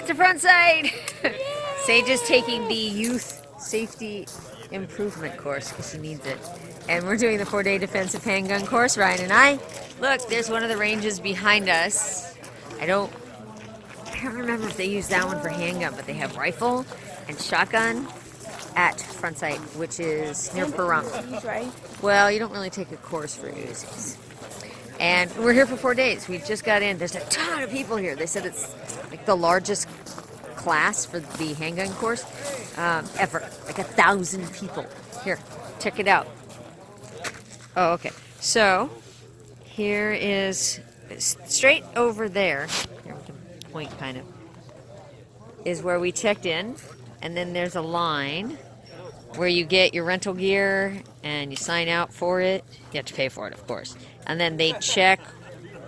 it to Frontsight! Sage is taking the youth safety improvement course because she needs it. And we're doing the 4-day defensive handgun course, Ryan and I. Look, there's one of the ranges behind us. I don't remember if they use that one for handgun, but they have rifle and shotgun at Frontsight, which is near Pahrump. Right? Well, you don't really take a course for Uzis. And we're here for 4 days. We just got in. There's a ton of people here. They said it's like the largest class for the handgun course ever. Like 1,000 people. Here, check it out. Oh, okay. So, here is, straight over there, here we can point kind of, is where we checked in. And then there's a line where you get your rental gear and you sign out for it. You have to pay for it, of course. And then they check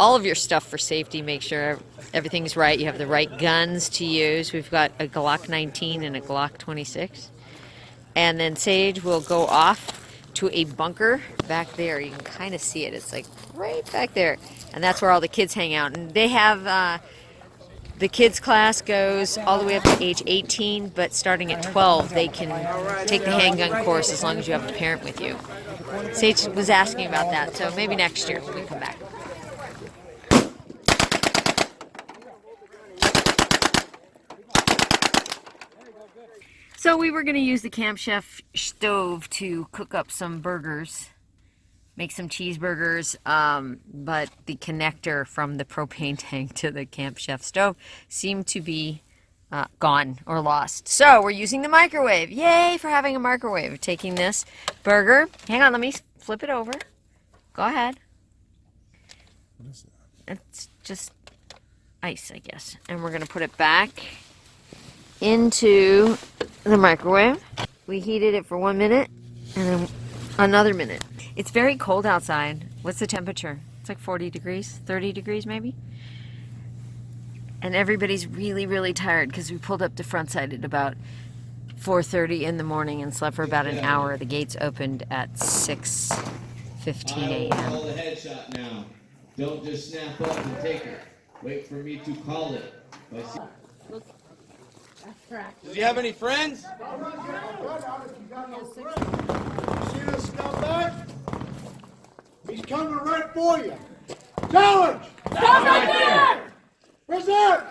all of your stuff for safety, make sure everything's right. You have the right guns to use. We've got a Glock 19 and a Glock 26. And then Sage will go off to a bunker back there. You can kind of see it. It's like right back there. And that's where all the kids hang out. And they have... the kids class goes all the way up to age 18, but starting at 12, they can take the handgun course as long as you have a parent with you. Sage was asking about that, so maybe next year we can come back. So we were going to use the Camp Chef stove to cook up some burgers. Make some cheeseburgers, but the connector from the propane tank to the Camp Chef stove seemed to be gone or lost. So we're using the microwave. Yay for having a microwave. Taking this burger. Hang on, let me flip it over. Go ahead. What is that? It's just ice, I guess. And we're going to put it back into the microwave. We heated it for 1 minute and then another minute. It's very cold outside. What's the temperature? It's like 40 degrees, 30 degrees maybe. And everybody's really, really tired because we pulled up to Frontsight at about 4:30 in the morning and slept for about an hour. The gates opened at 6:15 a.m. Call the headshot now. Don't just snap up and take it. Wait for me to call it. Does he have any friends? See this scumbag? He's coming right for you. Challenge! Stop right there! Where's that?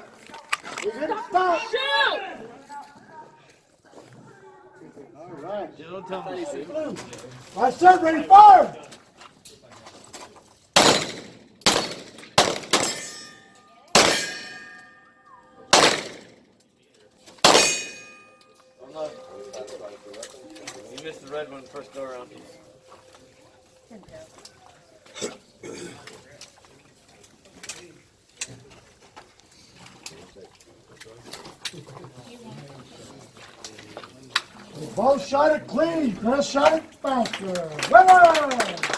He's in the stop. Shoot! All right. Don't tell me. I said ready, fire! You missed the red one first go around. We both shot it clean. Chris shot it faster. Winner!